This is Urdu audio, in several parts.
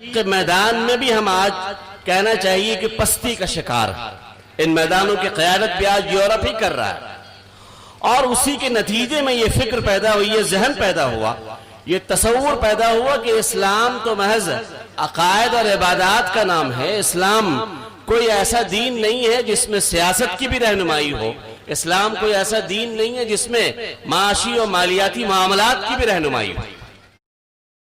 کہ میدان میں بھی ہم آج کہنا چاہیے کہ پستی کا شکار ہے۔ ان میدانوں کی قیادت بھی آج یورپ ہی کر رہا ہے، اور اسی کے نتیجے میں یہ فکر پیدا ہوئی، یہ ذہن پیدا ہوا، یہ تصور پیدا ہوا کہ اسلام تو محض عقائد اور عبادات کا نام ہے۔ اسلام کوئی ایسا دین نہیں ہے جس میں سیاست کی بھی رہنمائی ہو، اسلام کوئی ایسا دین نہیں ہے جس میں معاشی اور مالیاتی معاملات کی بھی رہنمائی ہو۔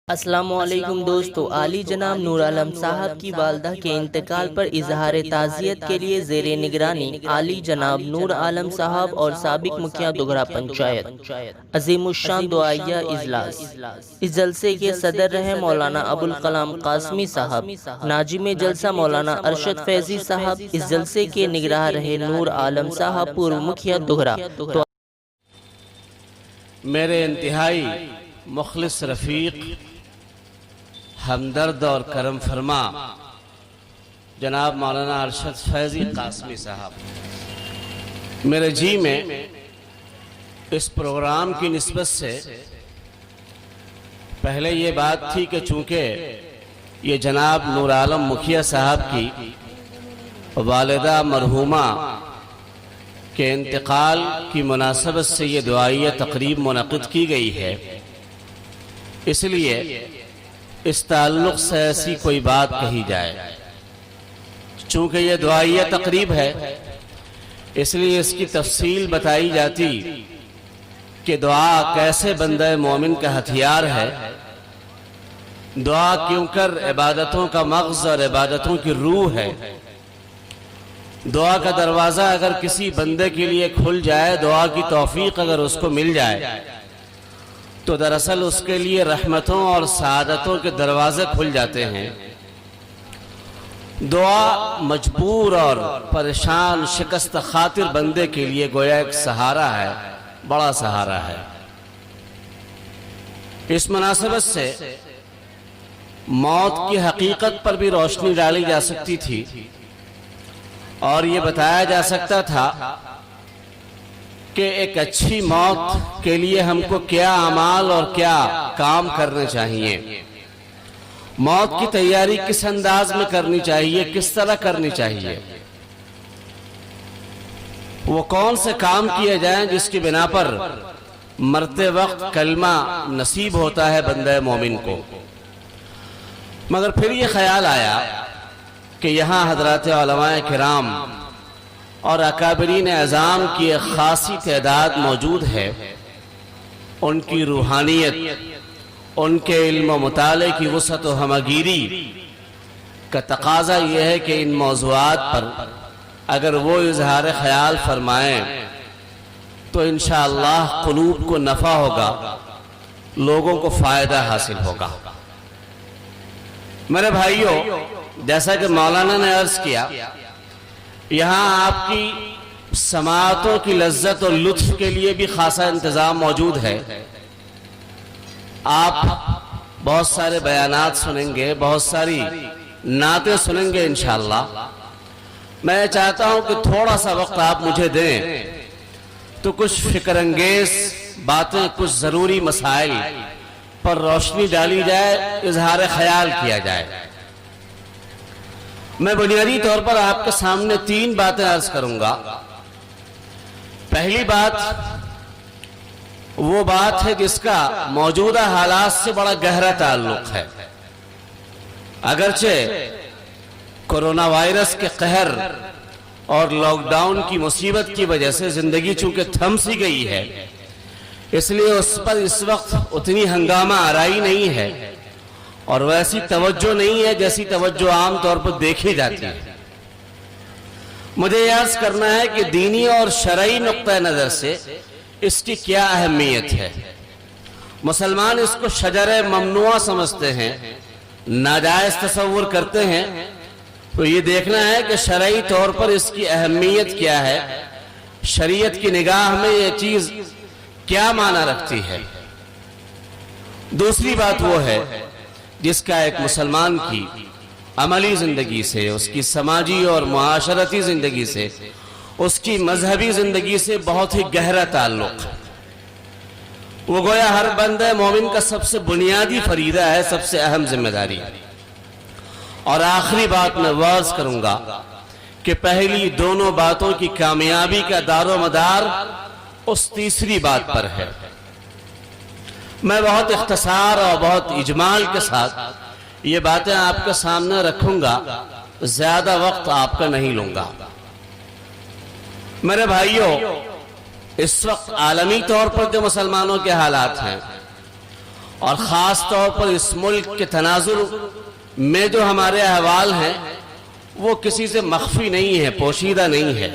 السلام علیکم دوستو، عالی جناب نور عالم صاحب کی والدہ کے انتقال پر اظہار تعزیت کے لیے زیر نگرانی عالی جناب نور عالم صاحب اور سابق مکھیا دوگرا پنچایت عظیم الشان دعائیہ اجلاس۔ اس جلسے کے صدر رہے مولانا ابوالکلام قاسمی صاحب، ناظم جلسہ مولانا ارشد فیضی صاحب، اس جلسے کے نگراں رہے نور عالم صاحب پورو مکھیا دوگرا۔ میرے انتہائی مخلص رفیق، ہمدرد اور کرم فرما جناب مولانا ارشد فیضی قاسمی صاحب، میرے جی میں اس پروگرام کی نسبت سے پہلے یہ بات تھی کہ چونکہ یہ جناب نور عالم مکھیا صاحب کی والدہ مرحومہ کے انتقال کی مناسبت سے یہ دعائیہ تقریب منعقد کی گئی ہے، اس لیے اس تعلق سے ایسی کوئی بات کہی جائے۔ چونکہ یہ دعائیہ تقریب ہے، اس لیے اس کی تفصیل بتائی جاتی کہ دعا کیسے بندہ مومن کا ہتھیار ہے، دعا کیوں کر عبادتوں کا مغز اور عبادتوں کی روح ہے۔ دعا کا دروازہ اگر کسی بندے کے لیے کھل جائے، دعا کی توفیق اگر اس کو مل جائے، تو دراصل اس کے لیے رحمتوں اور سعادتوں کے دروازے کھل جاتے ہیں۔ دعا مجبور اور پریشان شکست خاطر بندے کے لیے گویا ایک سہارا ہے، بڑا سہارا ہے۔ اس مناسبت سے موت کی حقیقت پر بھی روشنی ڈالی جا سکتی تھی، اور یہ بتایا جا سکتا تھا کہ ایک اچھی موت کے لیے ہم کو کیا اعمال اور کیا کام کرنے چاہیے، موت کی تیاری کس انداز میں کرنی چاہیے، کس طرح کرنی چاہیے، وہ کون سے کام کیے جائیں جس کی بنا پر مرتے وقت کلمہ نصیب ہوتا ہے بندہ مومن کو۔ مگر پھر یہ خیال آیا کہ یہاں حضرات علماء کرام اور اکابرین اعظام کی ایک خاصی تعداد موجود ہے، ان کی روحانیت، ان کے علم و مطالعے کی وسعت و ہمگیری کا تقاضا یہ ہے کہ ان موضوعات پر اگر وہ اظہار خیال فرمائیں تو انشاءاللہ قلوب کو نفع ہوگا، لوگوں کو فائدہ حاصل ہوگا۔ میرے بھائیوں، جیسا کہ مولانا نے عرض کیا، یہاں آپ کی سماعتوں کی لذت اور لطف کے لیے بھی خاصا انتظام موجود ہے۔ آپ بہت سارے بیانات سنیں گے، بہت ساری نعتیں سنیں گے انشاءاللہ۔ میں چاہتا ہوں کہ تھوڑا سا وقت آپ مجھے دیں تو کچھ فکر انگیز باتیں، کچھ ضروری مسائل پر روشنی ڈالی جائے، اظہار خیال کیا جائے۔ میں بنیادی طور پر آپ کے سامنے 3 باتیں عرض کروں گا۔ پہلی بات وہ بات ہے جس کا موجودہ حالات سے بڑا گہرا تعلق ہے۔ اگرچہ کورونا وائرس کے قہر اور لاک ڈاؤن کی مصیبت کی وجہ سے زندگی چونکہ تھم سی گئی ہے، اس لیے اس پر اس وقت اتنی ہنگامہ آرائی نہیں ہے اور ویسی توجہ نہیں ہے جیسی توجہ عام طور پر دیکھی جاتی ہے۔ مجھے یہ عرض کرنا ہے کہ دینی اور شرعی نقطہ نظر سے اس کی کیا اہمیت ہے۔ مسلمان اس کو شجر ممنوع سمجھتے ہیں، ناجائز تصور کرتے ہیں، تو یہ دیکھنا ہے کہ شرعی طور پر اس کی اہمیت کیا ہے، شریعت کی نگاہ میں یہ چیز کیا معنی رکھتی ہے۔ دوسری بات وہ ہے جس کا ایک مسلمان کی عملی زندگی سے، اس کی سماجی اور معاشرتی زندگی سے، اس کی مذہبی زندگی سے بہت ہی گہرا تعلق ہے۔ وہ گویا ہر بندہ مومن کا سب سے بنیادی فریضہ ہے، سب سے اہم ذمہ داری ہے۔ اور آخری بات میں واضح کروں گا کہ پہلی دونوں باتوں کی کامیابی کا دار و مدار اس تیسری بات پر ہے۔ میں بہت اختصار اور بہت اجمال کے ساتھ یہ باتیں آپ کے سامنے رکھوں گا، زیادہ وقت آپ کا نہیں لوں گا۔ میرے بھائیوں، اس وقت عالمی طور پر جو مسلمانوں کے حالات ہیں اور خاص طور پر اس ملک کے تناظر میں جو ہمارے احوال ہیں، وہ کسی سے مخفی نہیں ہے، پوشیدہ نہیں ہے۔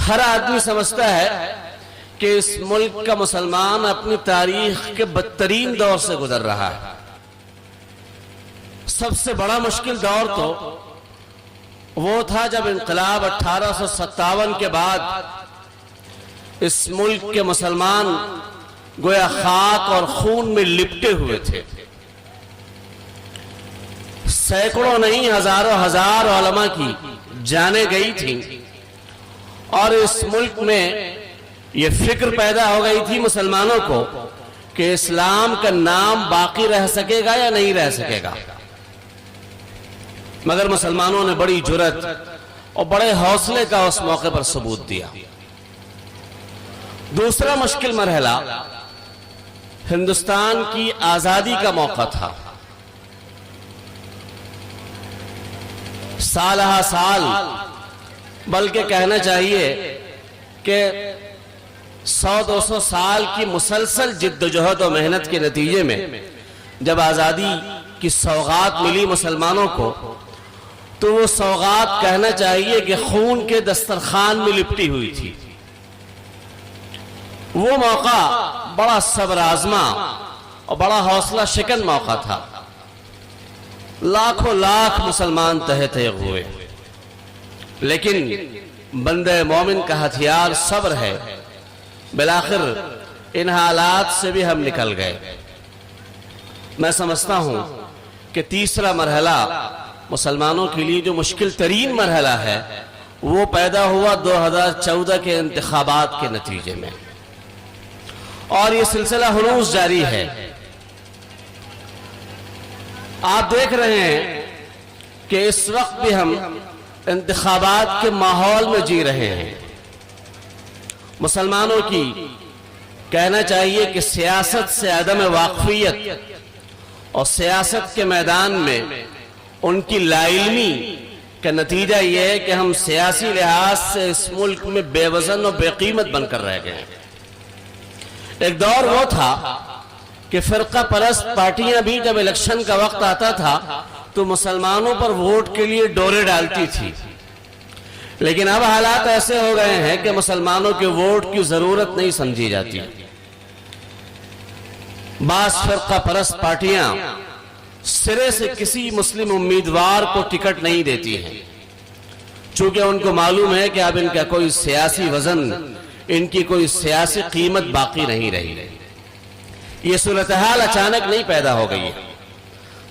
ہر آدمی سمجھتا ہے کہ اس ملک کا مسلمان اپنی تاریخ کے بدترین دور سے گزر رہا ہے۔ سب سے بڑا مشکل دور تو وہ تھا جب انقلاب 1857 کے بعد اس ملک کے مسلمان گویا خاک اور خون میں لپٹے ہوئے تھے۔ سینکڑوں نہیں، ہزاروں ہزار علماء کی جانیں گئی تھیں، اور اس ملک میں یہ فکر پیدا ہو گئی تھی مسلمانوں کو کہ اسلام کا نام باقی رہ سکے گا یا نہیں رہ سکے گا۔ مگر مسلمانوں نے بڑی جرأت اور بڑے حوصلے کا اس موقع پر ثبوت دیا۔ دوسرا مشکل مرحلہ ہندوستان کی آزادی کا موقع تھا۔ سالہ سال، بلکہ کہنا چاہیے کہ 100-200 سال کی مسلسل جد و جہد و محنت کے نتیجے میں جب آزادی کی سوغات ملی مسلمانوں کو، تو وہ سوغات کہنا چاہیے کہ خون کے دسترخوان میں لپٹی ہوئی تھی۔ وہ موقع بڑا صبر آزما اور بڑا حوصلہ شکن موقع تھا۔ لاکھوں لاکھ مسلمان تہہ تیغ ہوئے، لیکن بندے مومن کا ہتھیار صبر ہے۔ بالآخر ان حالات سے بھی ہم نکل گئے۔ میں سمجھتا ہوں کہ تیسرا مرحلہ مسلمانوں کے لیے جو مشکل ترین مرحلہ ہے، وہ پیدا ہوا 2014 کے انتخابات کے نتیجے میں، اور یہ سلسلہ ہنوز جاری ہے۔ آپ دیکھ رہے ہیں کہ اس وقت بھی ہم انتخابات کے ماحول میں جی رہے ہیں۔ مسلمانوں کی کہنا چاہیے کہ سیاست سے عدم واقفیت اور سیاست کے میدان میں ان کی لا علمی کا نتیجہ یہ ہے کہ ہم سیاسی لحاظ سے اس ملک میں بے وزن اور بے قیمت بن کر رہ گئے ہیں۔ ایک دور وہ تھا کہ فرقہ پرست پارٹیاں بھی جب الیکشن کا وقت آتا تھا تو مسلمانوں پر ووٹ کے لیے ڈورے ڈالتی تھی، لیکن اب حالات ایسے ہو گئے ہیں کہ مسلمانوں کے ووٹ کی ضرورت نہیں سمجھی جاتی۔ بعض فرقہ پرست پارٹیاں سرے سے کسی مسلم امیدوار کو ٹکٹ نہیں دیتی ہیں، چونکہ ان کو معلوم ہے کہ اب ان کا کوئی سیاسی وزن، ان کی کوئی سیاسی قیمت باقی نہیں رہی۔ یہ صورتحال اچانک نہیں پیدا ہو گئی ہے۔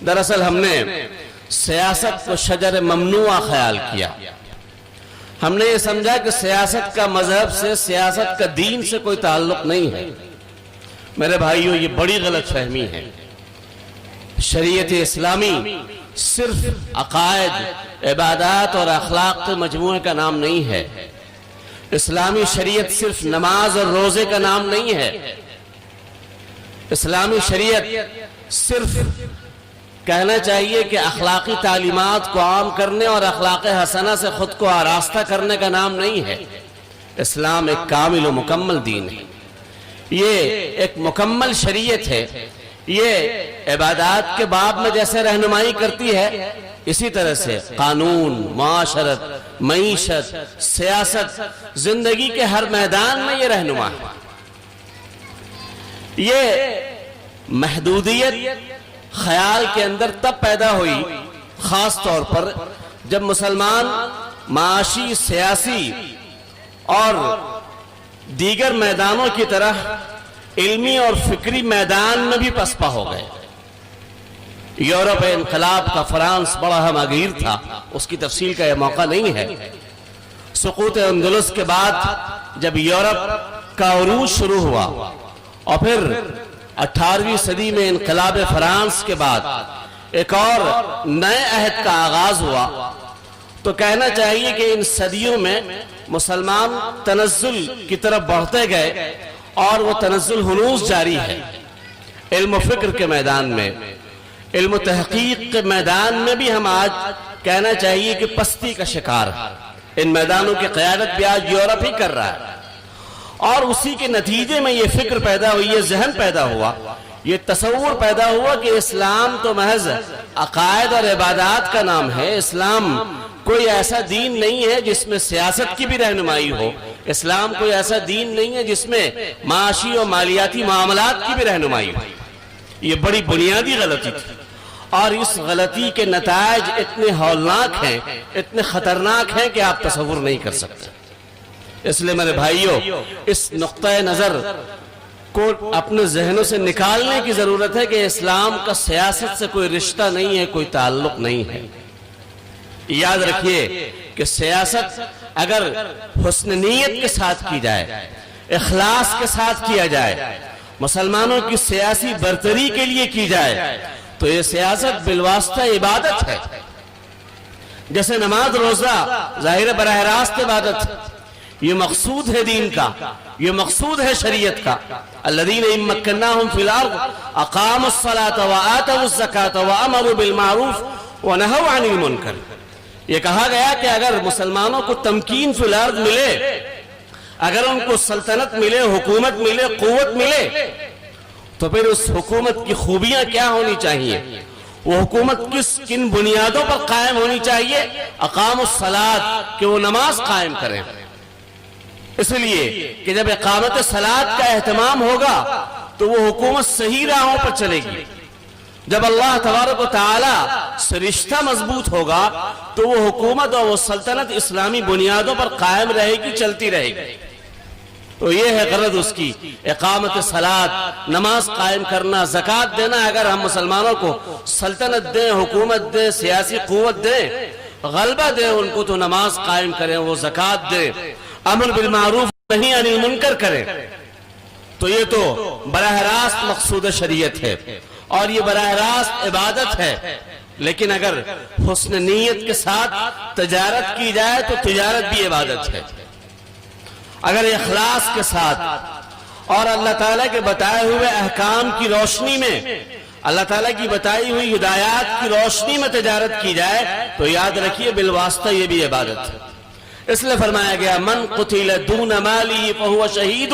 دراصل ہم نے سیاست کو شجر ممنوعہ خیال کیا۔ ہم نے یہ سمجھا کہ سیاست کا مذہب سے، سیاست کا دین سے کوئی تعلق نہیں ہے۔ میرے بھائیوں، یہ بڑی غلط فہمی ہے۔ شریعت اسلامی صرف عقائد، عبادات اور اخلاق کے مجموعے کا نام نہیں ہے۔ اسلامی شریعت صرف نماز اور روزے کا نام نہیں ہے۔ اسلامی شریعت صرف کہنا چاہیے کہ اخلاقی تعلیمات کو عام کرنے اور اخلاق حسنہ سے خود کو آراستہ کرنے کا نام نہیں ہے۔ اسلام ایک کامل و مکمل دین ہے، یہ ایک مکمل شریعت ہے۔ یہ عبادات کے باب میں جیسے رہنمائی کرتی ہے، اسی طرح سے قانون، معاشرت، معیشت، سیاست، زندگی کے ہر میدان میں یہ رہنما ہے۔ یہ محدودیت خیال کے اندر تب پیدا ہوئی، خاص طور پر جب مسلمان معاشی، سیاسی اور دیگر میدانوں کی طرح علمی اور فکری میدان میں بھی پسپا ہو گئے۔ یورپ انقلاب کا فرانس بڑا ہمگیر تھا، اس کی تفصیل کا یہ موقع نہیں ہے۔ سقوط اندلس کے بعد جب یورپ کا عروج شروع ہوا اور پھر 18ویں صدی میں انقلاب فرانس کے بعد ایک اور نئے عہد کا آغاز ہوا تو کہنا چاہیے کہ ان صدیوں میں مسلمان تنزل کی طرف بڑھتے گئے اور وہ تنزل ہنوز جاری ہے۔ علم و فکر کے میدان میں، علم و تحقیق کے میدان میں بھی ہم آج کہنا چاہیے کہ پستی کا شکار ہے۔ ان میدانوں کی قیادت بھی آج یورپ ہی کر رہا ہے، اور اسی کے نتیجے میں یہ فکر پیدا ہوئی، یہ ذہن پیدا ہوا، یہ تصور پیدا ہوا کہ اسلام تو محض عقائد اور عبادات کا نام ہے۔ اسلام کوئی ایسا دین نہیں ہے جس میں سیاست کی بھی رہنمائی ہو، اسلام کوئی ایسا دین نہیں ہے جس میں معاشی اور مالیاتی معاملات کی بھی رہنمائی ہو۔ یہ بڑی بنیادی غلطی تھی، اور اس غلطی کے نتائج اتنے ہولناک ہیں، اتنے خطرناک ہیں کہ آپ تصور نہیں کر سکتے۔ اس لیے میرے بھائیوں، اس نقطۂ نظر کو اپنے ذہنوں سے نکالنے کی ضرورت ہے کہ اسلام کا سیاست سے کوئی رشتہ نہیں ہے، کوئی تعلق نہیں ہے۔ یاد رکھیے کہ سیاست اگر حسن نیت کے ساتھ کی جائے، اخلاص کے ساتھ کیا جائے، مسلمانوں کی سیاسی برتری کے لیے کی جائے، تو یہ سیاست بالواسطہ عبادت ہے۔ جیسے نماز روزہ ظاہر براہ راست عبادت ہے، یہ مقصود ہے دین کا، یہ مقصود ہے شریعت کا۔ الذین ان مکناہم فی الارض اقاموا الصلاۃ وآتوا الزکاۃ وامروا بالمعروف ونہوا عن المنکر۔ یہ کہا گیا کہ اگر مسلمانوں کو تمکین فی الارض ملے، اگر ان کو سلطنت ملے، حکومت ملے، قوت ملے، تو پھر اس حکومت کی خوبیاں کیا ہونی چاہیے؟ وہ حکومت کن بنیادوں پر قائم ہونی چاہیے؟ اقاموا الصلاۃ، کہ وہ نماز قائم کریں۔ اس لیے کہ جب اقامت صلاۃ کا اہتمام ہوگا تو وہ حکومت صحیح راہوں پر چلے گی۔ جب اللہ تبارک و تعالی سے رشتہ مضبوط ہوگا تو وہ حکومت اور وہ سلطنت اسلامی بنیادوں پر قائم رہے گی، چلتی رہے گی۔ تو یہ ہے غرض اس کی، اقامت صلاۃ، نماز قائم کرنا، زکوٰۃ دینا۔ اگر ہم مسلمانوں کو سلطنت دیں، حکومت دیں، سیاسی قوت دیں، غلبہ دیں ان کو، تو نماز قائم کریں، وہ زکوٰۃ دیں، امر بالمعروف نہی عن المنکر کریں، تو یہ تو براہ راست مقصود شریعت ہے اور یہ براہ راست عبادت ہے۔ لیکن اگر حسن نیت کے ساتھ تجارت کی جائے تو تجارت بھی عبادت ہے۔ اگر اخلاص کے ساتھ اور اللہ تعالیٰ کے بتائے ہوئے احکام کی روشنی میں، اللہ تعالیٰ کی بتائی ہوئی ہدایات کی روشنی میں تجارت کی جائے تو یاد رکھیے بالواسطہ یہ بھی عبادت ہے۔ اس لئے فرمایا گیا من قتل دون مالی فہو شہید،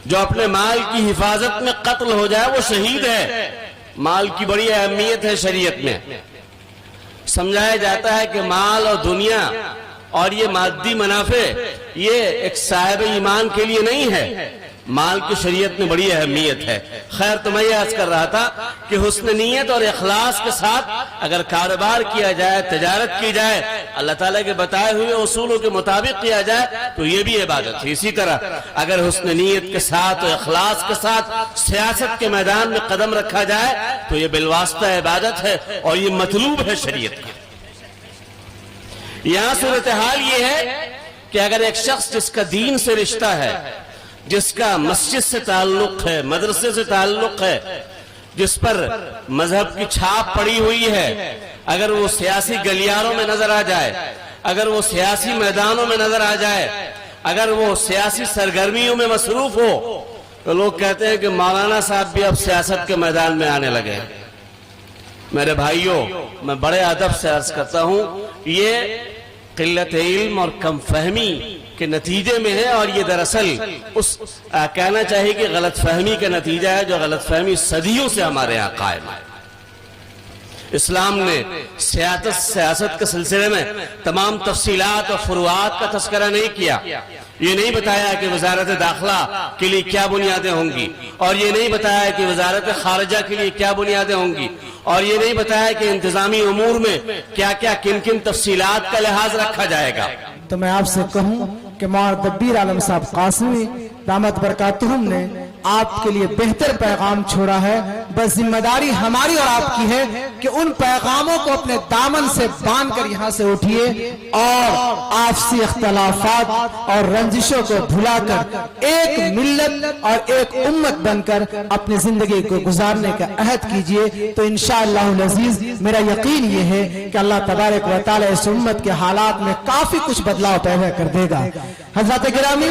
جو اپنے مال کی حفاظت میں قتل ہو جائے وہ شہید ہے۔ مال کی بڑی اہمیت ہے شریعت میں۔ سمجھایا جاتا ہے کہ مال اور دنیا اور یہ مادی منافع یہ ایک صاحب ایمان کے لیے نہیں ہے، مال کی شریعت میں بڑی اہمیت ہے۔ خیر، تو میں یہ عرض کر رہا تھا کہ حسن نیت اور اخلاص کے ساتھ اگر کاروبار کیا جائے، تجارت کی جائے، اللہ تعالیٰ کے بتائے ہوئے اصولوں کے مطابق کیا جائے تو یہ بھی عبادت ہے۔ اسی طرح اگر حسن نیت کے ساتھ اور اخلاص کے ساتھ سیاست کے میدان میں قدم رکھا جائے تو یہ بالواسطہ عبادت ہے اور یہ مطلوب ہے شریعت کا۔ یہاں صورتحال یہ ہے کہ اگر ایک شخص جس کا دین سے رشتہ ہے، جس کا مسجد سے تعلق ہے، مدرسے سے تعلق ہے، جس پر مذہب کی چھاپ پڑی ہوئی ہے، اگر وہ سیاسی گلیاروں میں نظر آ جائے، اگر وہ سیاسی میدانوں میں نظر آ جائے، اگر وہ سیاسی سرگرمیوں میں مصروف ہو، تو لوگ کہتے ہیں کہ مولانا صاحب بھی اب سیاست کے میدان میں آنے لگے۔ میرے بھائیوں، میں بڑے ادب سے عرض کرتا ہوں، یہ قلت علم اور کم فہمی کے نتیجے میں ہے، اور یہ دراصل اس کہنا چاہیے کہ غلط فہمی کا نتیجہ ہے جو غلط فہمی صدیوں سے ہمارے یہاں قائم ہے۔ اسلام نے سیاست کے سلسلے میں تمام تفصیلات اور فروعات کا تذکرہ نہیں کیا۔ یہ نہیں بتایا کہ وزارت داخلہ کے لیے کیا بنیادیں ہوں گی، اور یہ نہیں بتایا کہ وزارت خارجہ کے لیے کیا بنیادیں ہوں گی، اور یہ نہیں بتایا کہ انتظامی امور میں کیا کیا کن کن تفصیلات کا لحاظ رکھا جائے گا۔ تو میں آپ سے کہوں کہ مولانا دبیر عالم صاحب قاسمی دامت برکاتہم نے آپ کے لیے بہتر پیغام چھوڑا ہے. بس ذمہ داری ہماری اور آپ کی ہے کہ ان پیغاموں کو اپنے دامن سے باندھ کر یہاں سے اٹھیے اور آپسی اختلافات اور رنجشوں کو بھلا کر ایک ملت اور ایک امت بن کر اپنی زندگی کو گزارنے کا عہد کیجئے. تو انشاءاللہ العزیز میرا یقین یہ ہے کہ اللہ تبارک و تعالی اس امت کے حالات میں کافی کچھ بدلاؤ پیدا کر دے گا. حضرات گرامی